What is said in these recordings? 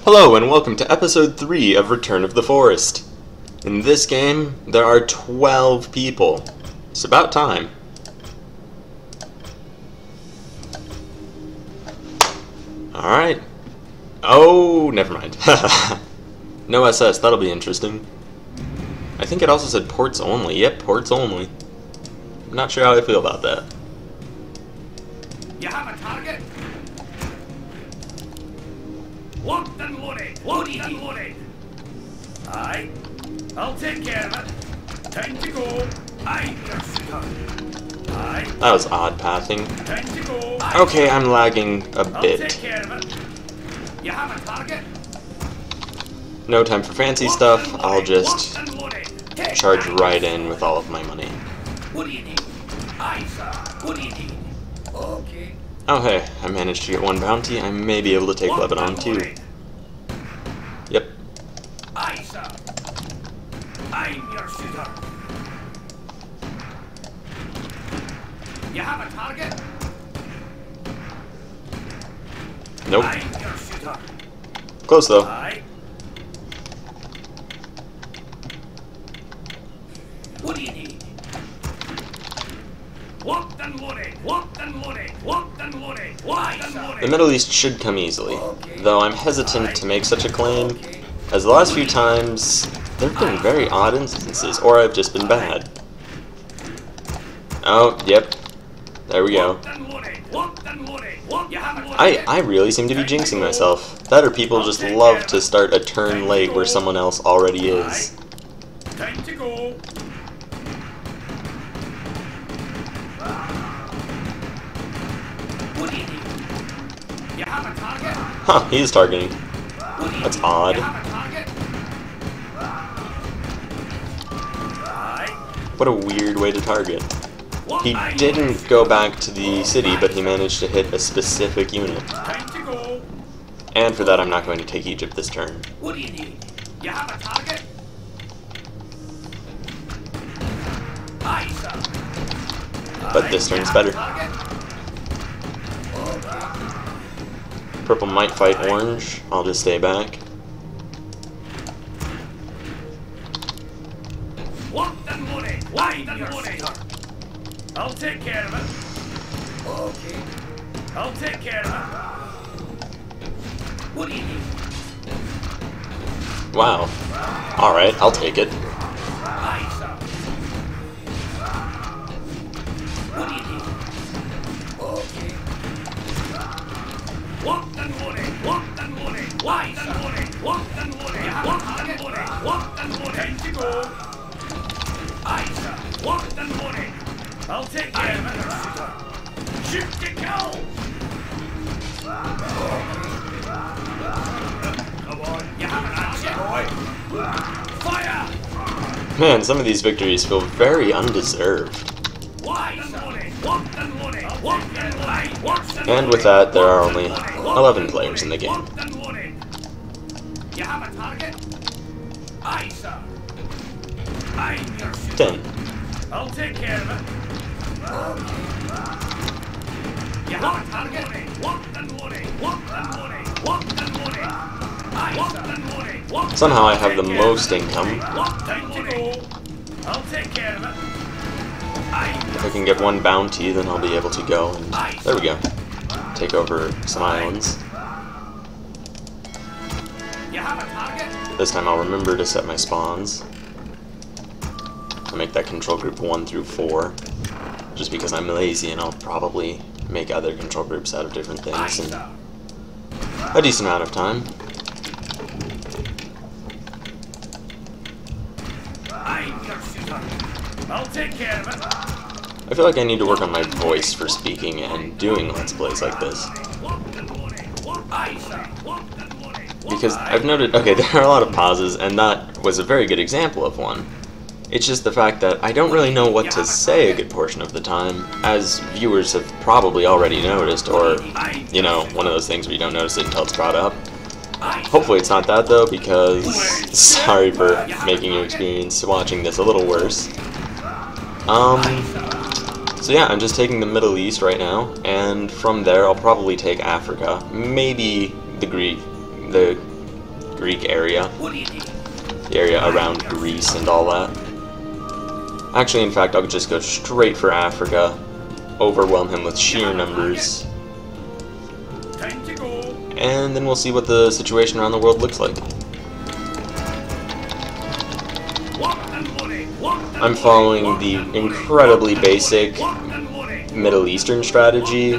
Hello and welcome to episode 3 of Return of the Forest. In this game, there are 12 people. It's about time. Alright. Oh, never mind. No SS, that'll be interesting. I think it also said ports only. Yep, ports only. I'm not sure how I feel about that. You have a target? Locked and loaded. Locked and loaded. Aye. I'll take care of it. Time to go. Aye, your shooter. Aye. That was odd pathing. Time to go. Aye. Okay, I'm lagging a I'll take bit. care of it. You have a target? No time for fancy stuff. I'll just charge right in with all of my money. What do you need? Aye, sir. What do you need? Okay. Oh hey, I managed to get one bounty. I may be able to take Lebanon too. Yep. Aye, sir. I'm your shooter. You have a target? Nope. I'm your shooter. Close though. Aye. What do you need? Locked and loaded. Locked and loaded. Locked and loaded. Locked and loaded. The Middle East should come easily, though I'm hesitant to make such a claim, as the last few times there have been very odd instances, or I've just been bad. Oh, yep. There we go. I really seem to be jinxing myself. That or people just love to start a turn late where someone else already is. Time to go. What do you need? You have a target? Huh, he's targeting. That's odd. You have a target? Aye. What a weird way to target. He didn't go back to the city, but he managed to hit a specific unit. Time to go. And for that, I'm not going to take Egypt this turn. What do you need? You have a target? Aye, sir. But this turn's better. Purple might fight orange. I'll just stay back. Locked and loaded. Locked and loaded. I'll take care of it. Okay. I'll take care of it. What do you need? Wow. Alright, I'll take it. Aye, sir. What do you need? Okay. Locked and loaded. Locked and loaded. Locked and loaded. Locked and loaded. Locked and loaded. Locked and loaded. Time to go. Aye, sir. Locked and loaded. I'll take care of it. Shoot to kill. Come on. You have an answer, boy. Fire. Man, some of these victories feel very undeserved. Why, sir? Locked and loaded. Locked and loaded. Locked and And with that, there are only 11 players in the game. Locked and loaded. You have a target? Aye, sir. I'm your shooter. 10. I'll take care of it. You have a target? Locked and loaded. Locked and loaded. Locked and loaded. Aye, locked and loaded. Locked. Somehow I have the most income. Locked and loaded. I'll take care of it. Aye. If I can get one bounty, then I'll be able to go and... There we go. Take over some islands. You have a target? This time I'll remember to set my spawns. I'll make that control group 1 through 4. Just because I'm lazy and I'll probably make other control groups out of different things in a decent amount of time. I'm your shooter. I'll take care of it. I feel like I need to work on my voice for speaking and doing Let's Plays like this. Because I've noted, okay, there are a lot of pauses, and that was a very good example of one. It's just the fact that I don't really know what to say a good portion of the time, as viewers have probably already noticed, or, you know, one of those things where you don't notice it until it's brought up. Hopefully it's not that, though, because sorry for making your experience watching this a little worse. So yeah, I'm just taking the Middle East right now, and from there I'll probably take Africa, maybe the Greek area. What do you need? The area around Greece and all that. Actually, in fact, I'll just go straight for Africa, overwhelm him with sheer numbers, Time to go. and then we'll see what the situation around the world looks like. I'm following the incredibly basic Middle Eastern strategy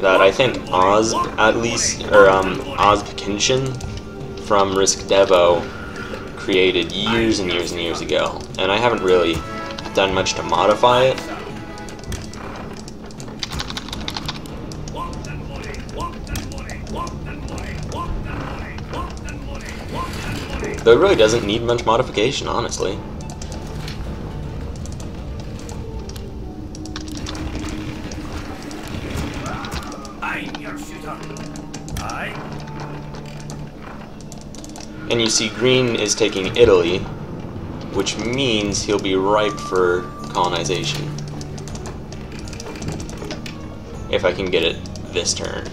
that I think Ozb, at least, or Ozb Kinshin from Risk Devo created years and years and years ago, and I haven't really done much to modify it. Though it really doesn't need much modification, honestly. I'm your shooter. Aye. And you see Green is taking Italy, which means he'll be ripe for colonization. If I can get it this turn.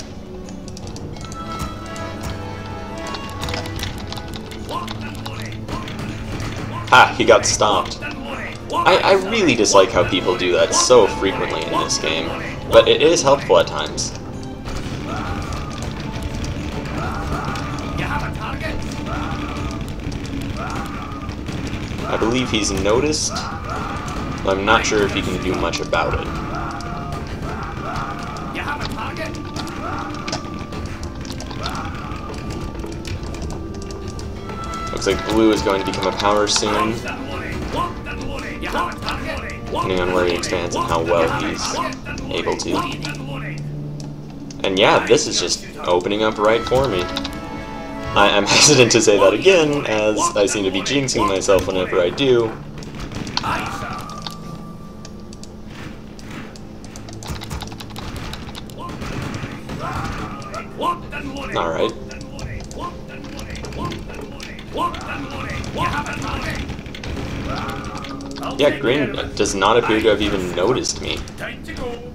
Ha! He got stopped. I really dislike how people do that so frequently in this game, but it is helpful at times. You have a target? I believe he's noticed, but I'm not sure if he can do much about it. You have a target? Looks like blue is going to become a power soon, You have a target? depending on where he expands and how well he's able to. And yeah, this is just opening up right for me. I'm hesitant to say that again, as I seem to be jinxing myself whenever I do. Alright. Yeah, Green does not appear to have even noticed me. Time to go.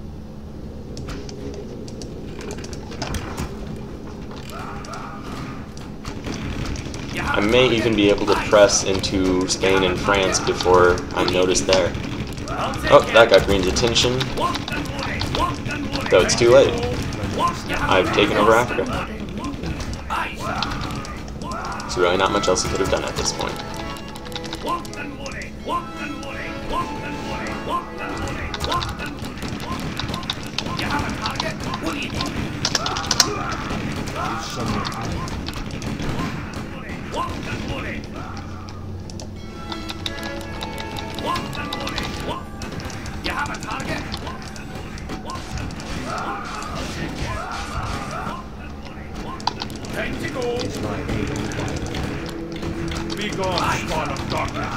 I may even be able to press into Spain and France before I'm noticed there. Oh, that got Green's attention. Though it's too late. I've taken over Africa. There's really not much else he could have done at this point. You have a target? Time to go. Be gone, spawn of darkness.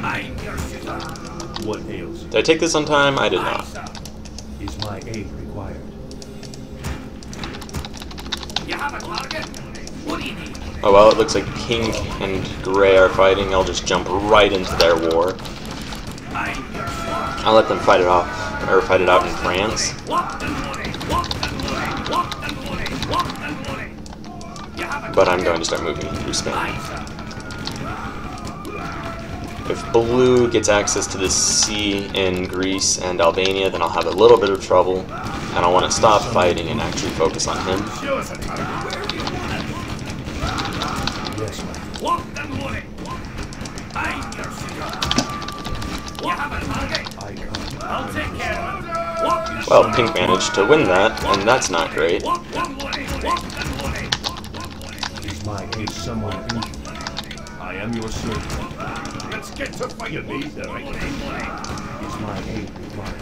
I'm your shooter. What ails you? Did I take this on time? I did not. Is my aid required? You have a target? What do you need? Oh well, it looks like pink and gray are fighting. I'll just jump right into their war. I'm your shooter. I'll let them fight it off, or fight it out in France. But I'm going to start moving through Spain. If blue gets access to the sea in Greece and Albania, then I'll have a little bit of trouble, and I'll want to stop fighting and actually focus on him. Show us a target. Yes, my I'm your shooter. You have a target? I come. I'll take care of it. Well, pink managed to win that, and that's not great. Is my aid somewhere injured? I am your servant. Let's get to fire these the right way. Is my aid required?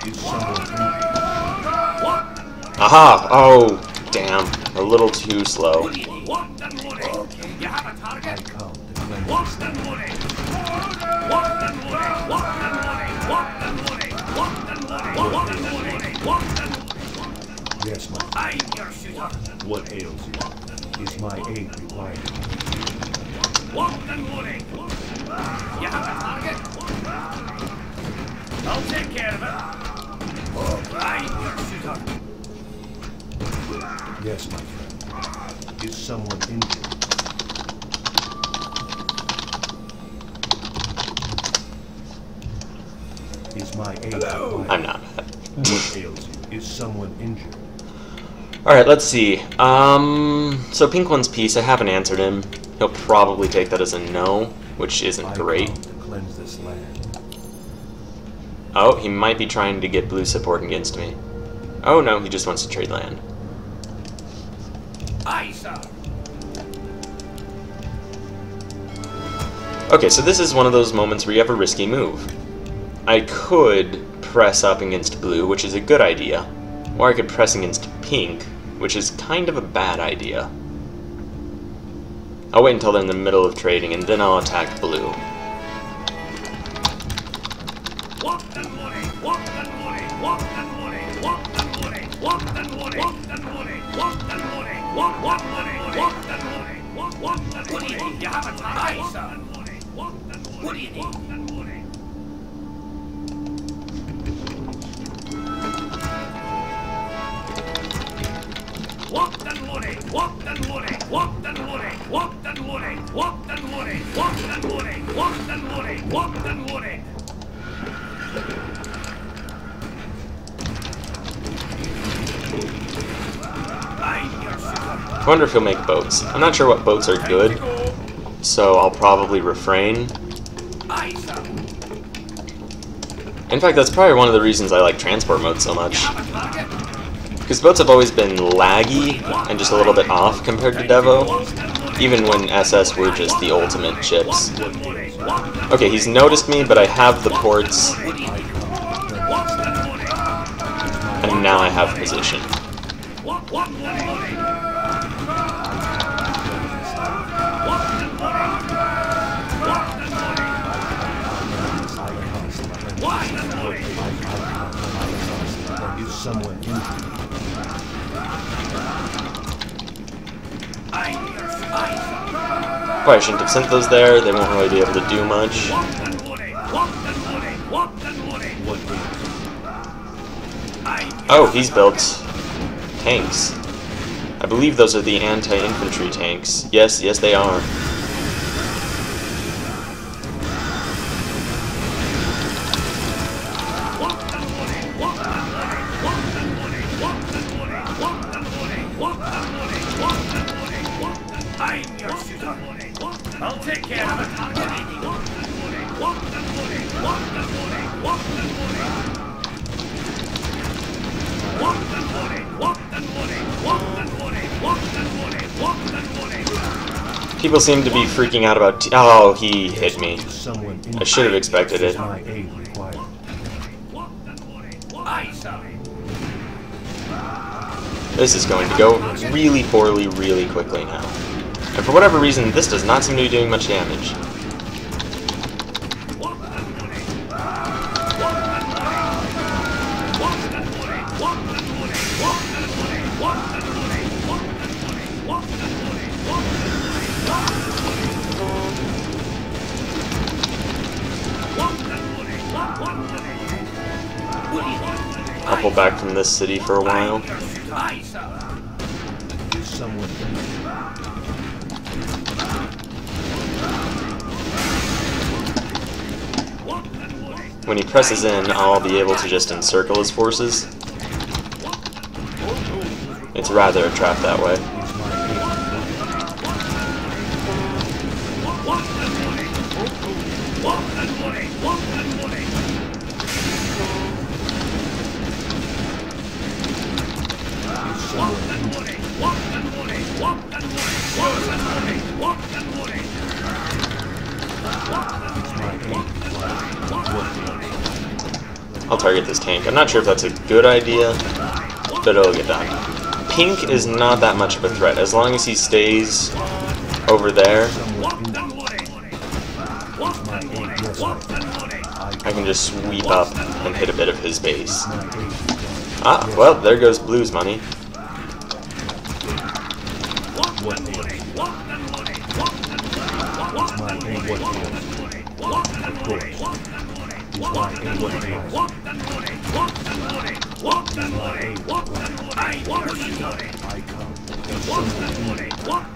Is someone injured? Aha! Oh, damn. A little too slow. You have a I target? come to cleanse this land. Yes, my. I'm your shooter. What ails you? Is my aid required? You have a target? I'll take care of it. I'm your shooter. Yes, my friend. Is someone injured? Is my aid required? I'm not. What ails you? Is someone injured? Alright, let's see. So Pink One's piece, I haven't answered him. He'll probably take that as a no, which isn't great. I come to cleanse this land. Oh, he might be trying to get blue support against me. Oh no, he just wants to trade land. Aye, sir. Okay, so this is one of those moments where you have a risky move. I could press up against blue, which is a good idea. Or I could press against pink, which is kind of a bad idea. I'll wait until they're in the middle of trading, and then I'll attack blue. What do you need? You have a tie, sir. What do you need? I wonder if he'll make boats. I'm not sure what boats are good, so I'll probably refrain. In fact, that's probably one of the reasons I like transport mode so much. Because boats have always been laggy and just a little bit off compared to Devo, even when SS were just the ultimate chips. Okay, he's noticed me, but I have the ports, and now I have position. Is someone injured? Probably shouldn't have sent those there, they won't really be able to do much. Oh, he's built tanks. I believe those are the anti-infantry tanks. Yes, yes they are. I'll take care of it. People seem to be freaking out about oh, he hit me. Is someone I injured? should have expected it. Is my aid required? Aye, sir. This is going to go really poorly really quickly now. And for whatever reason, this does not seem to be doing much damage. I'll pull back from this city for a while. Aye, sir. Is someone injured? When he presses in, I'll be able to just encircle his forces. It's rather a trap that way. I'll target this tank. I'm not sure if that's a good idea, but it'll get done. Pink is not that much of a threat. As long as he stays over there, I can just sweep up and hit a bit of his base. Ah, well, there goes Blue's money.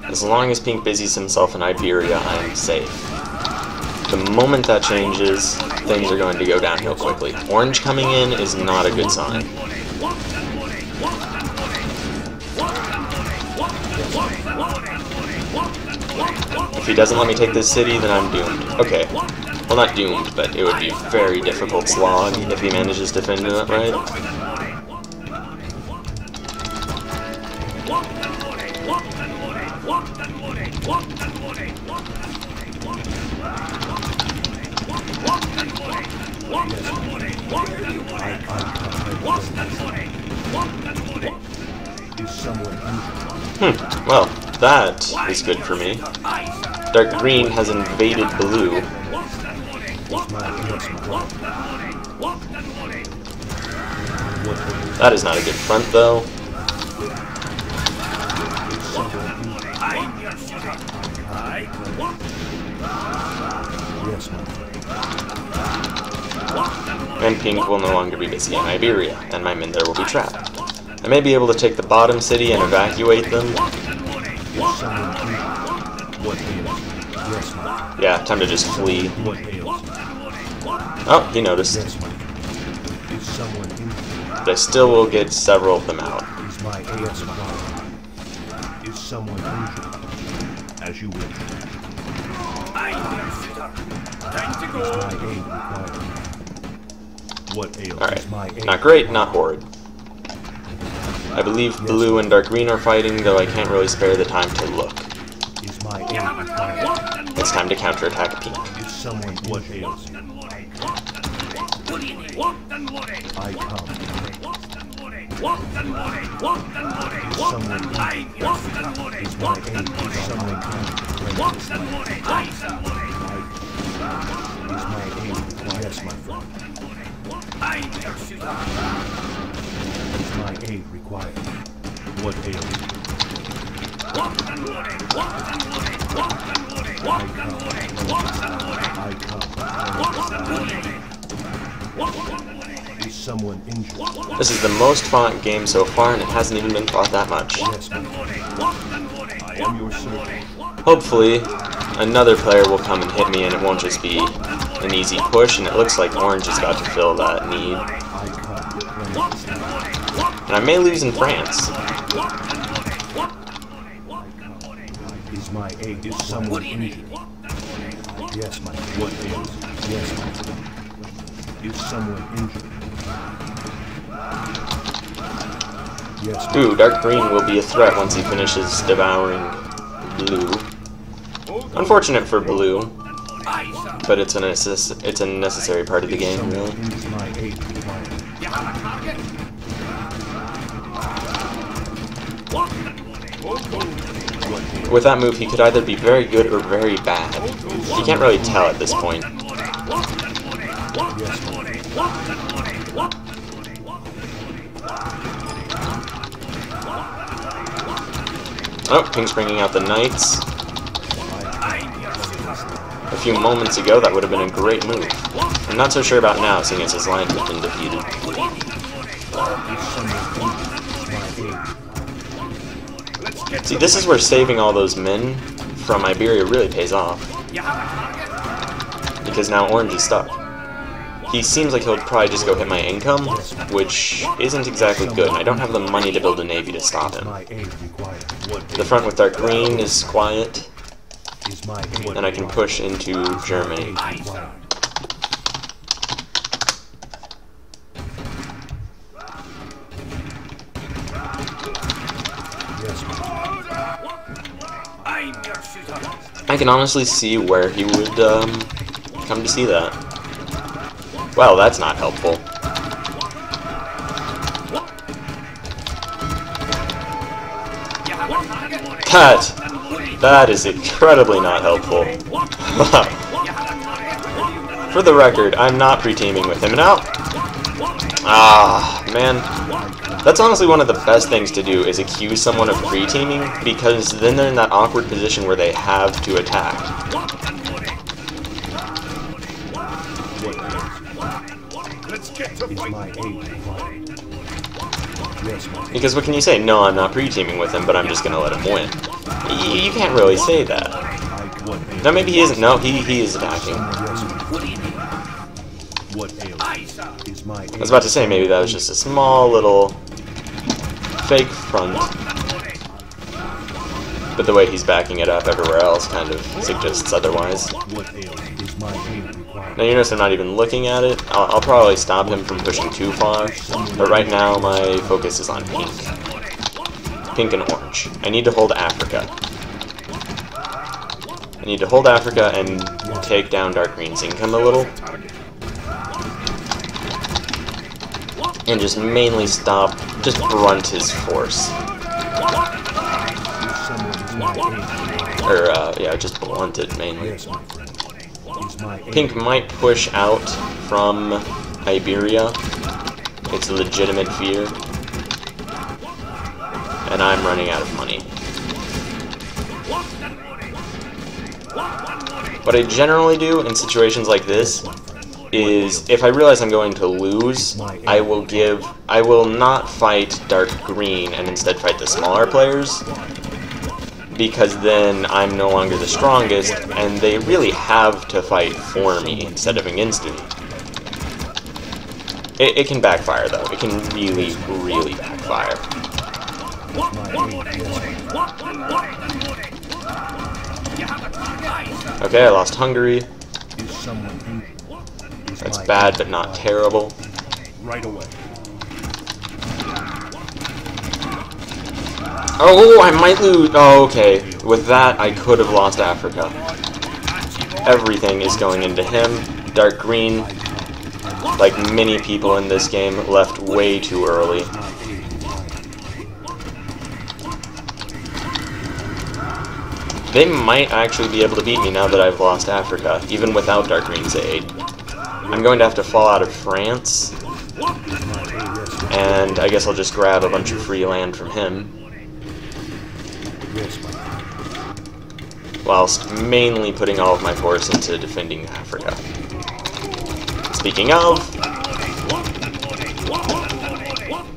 As long as Pink busies himself in Iberia, I am safe. The moment that changes, things are going to go downhill quickly. Orange coming in is not a good sign. If he doesn't let me take this city, then I'm doomed. Okay. Well, not doomed, but it would be a very difficult slog if he manages to defend it right. Well, that is good for me. Dark green has invaded blue. That is not a good front, though. And Pink will no longer be busy in Iberia, and my men there will be trapped. I may be able to take the bottom city and evacuate them. Yeah, time to just flee. Oh, he noticed. But I still will get several of them out. Is someone injured? As you wish. Alright, not great, not horrid. I believe blue and dark green are fighting, though I can't really spare the time to look. It's time to counterattack Pink. Is someone what ails you? I come. Is my aid? Someone come. Is my aid? Yes, my friend. Is my aid required? What ails you? I come. Is someone injured? This is the most fought game so far, and it hasn't even been fought that much. Yes, my friend. I am your servant. Hopefully, another player will come and hit me, and it won't just be an easy push, and it looks like Orange has got to fill that need. And I may lose in France. Is my aid? Is someone injured? Yes, my friend. What ails? Yes, my friend. Is someone injured? Yes. Ooh, dark green will be a threat once he finishes devouring blue. Unfortunate for blue, but it's a necessary part of the game, really. Is my aid required? With that move, he could either be very good or very bad. You can't really tell at this point. Oh, Pink's bringing out the knights. A few moments ago, that would have been a great move. I'm not so sure about now, seeing as his line has been defeated. See, this is where saving all those men from Iberia really pays off. Because now Orange is stuck. He seems like he'll probably just go hit my income, which isn't exactly good, and I don't have the money to build a navy to stop him. The front with dark green is quiet, and I can push into Germany. I can honestly see where he would come to see that. Well, that's not helpful. That is incredibly not helpful. For the record, I'm not pre-teaming with him now. Ah, man. That's honestly one of the best things to do, is accuse someone of pre-teaming, because then they're in that awkward position where they have to attack. Is my aid required? Yes, my Because what can you say? No, I'm not pre-teaming with him, but I'm just gonna let him win. You can't really say that. what ails? No, maybe he isn't. No, he is attacking. What ails? Is my I was about to say maybe that was just a small little fake front. But the way he's backing it up everywhere else kind of suggests otherwise. What ails? Is my aid required? Now you notice I'm not even looking at it. I'll probably stop him from pushing too far. But right now my focus is on pink. Pink and orange. I need to hold Africa. I need to hold Africa and take down dark green's income a little. And just mainly stop, just brunt his force. Or, yeah, just blunt it mainly. Yes, my friend. Is my aid Pink might push out from Iberia. It's a legitimate fear. And I'm running out of money. What I generally do in situations like this is, if I realize I'm going to lose, I will not fight dark green and instead fight the smaller players, because then I'm no longer the strongest, and they really have to fight for me instead of against me. It can backfire though. It can really, really backfire. Okay, I lost Hungary. is someone injured? Is That's my bad, aid but not required? terrible. Right away. Oh, I might lose. Oh, okay. With that, I could have lost Africa. Everything is going into him. Dark green, like many people in this game, left way too early. They might actually be able to beat me now that I've lost Africa, even without dark green's aid. I'm going to have to fall out of France, and I guess I'll just grab a bunch of free land from him. Yes, my friend. Whilst mainly putting all of my force into defending Africa. Speaking of,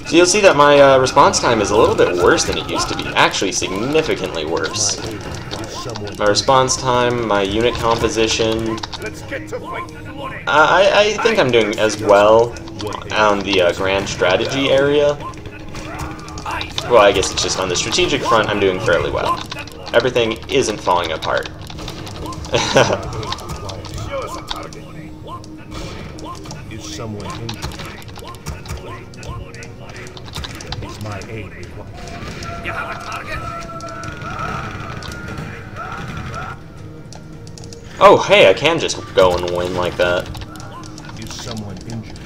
so you'll see that my response time is a little bit worse than it used to be. Actually, significantly worse. My response time, my unit composition. I think I'm doing as well on the grand strategy area. Well, I guess it's just on the strategic front I'm doing fairly well. Everything isn't falling apart. Is someone injured? Is my aid required? You have a target? Oh, hey, I can just go and win like that. Is someone injured?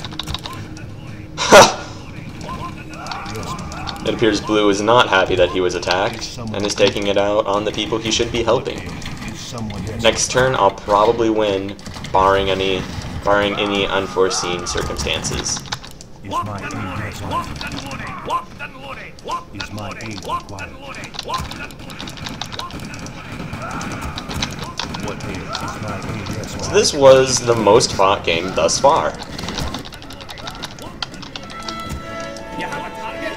It appears Blue is not happy that he was attacked, and is taking it out on the people he should be helping. Is someone Next turn, I'll probably win, barring any unforeseen circumstances. Is my aid required? Is my aid required? What aid is my aid required? So this was the most fought game thus far. You have a target?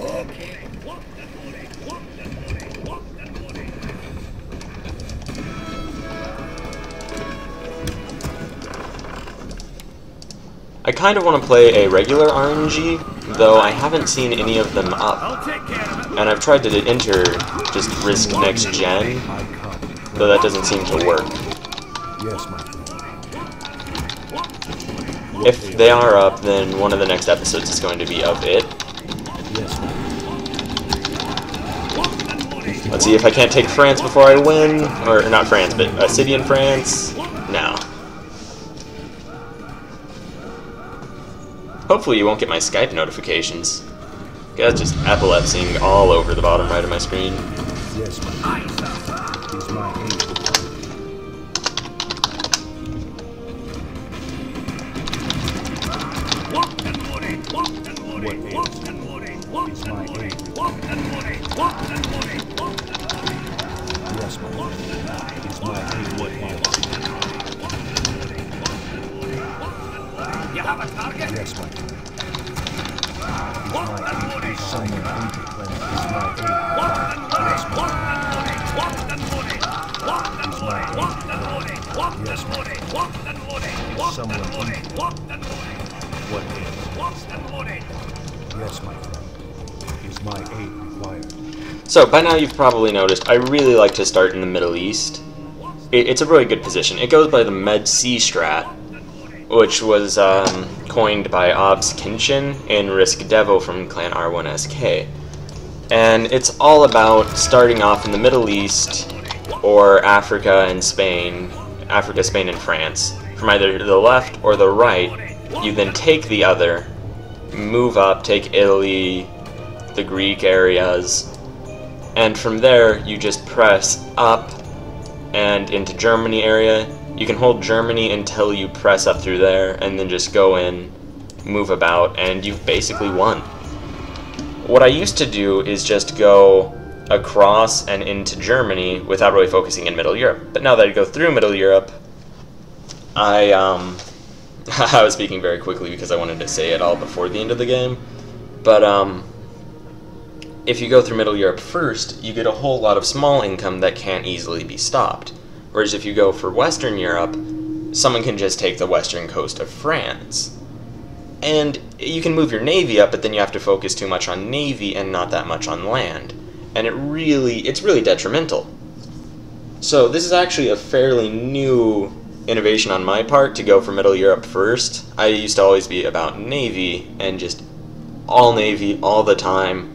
Okay. I kind of want to play a regular RNG, though I haven't seen any of them up. I'll take care of it. And I've tried to enter just risk next gen, though that doesn't seem to work. Yes, my friend. If they are up, then one of the next episodes is going to be of it. Yes, my friend. Let's see if I can't take France before I win. Or not France, but a city in France. No. Hopefully you won't get my Skype notifications. That's just epilepsying all over the bottom right of my screen. Yes, my friend. Is my aid required? What ails? Is my aid required? Yes, my friend. Is my aid what ails? You have a target? Yes, my friend. Yes, my friend. Is my aid required? So, by now you've probably noticed, I really like to start in the Middle East. It's a really good position. It goes by the Med C strat, which was coined by Obs Kinchin and Risk Devo from Clan R1SK. And it's all about starting off in the Middle East, or Africa, Spain, and France. From either the left or the right, you then take the other, move up, take Italy, the Greek areas, and from there you just press up and into Germany area. You can hold Germany until you press up through there, and then just go in, move about, and you've basically won. What I used to do is just go across and into Germany without really focusing in Middle Europe. But now that I go through Middle Europe, I was speaking very quickly because I wanted to say it all before the end of the game. But if you go through Middle Europe first, you get a whole lot of small income that can't easily be stopped. Whereas if you go for Western Europe, someone can just take the western coast of France. And you can move your navy up, but then you have to focus too much on navy and not that much on land. And it's really detrimental. So this is actually a fairly new innovation on my part to go for Middle Europe first. I used to always be about navy, and just all navy all the time.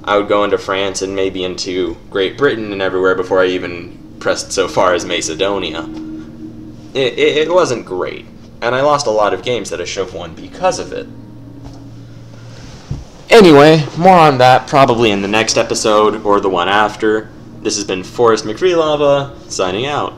I would go into France and maybe into Great Britain and everywhere before I even pressed so far as Macedonia. It wasn't great, and I lost a lot of games that I should have won because of it. Anyway, more on that probably in the next episode or the one after. This has been Forrest McFreelava, signing out.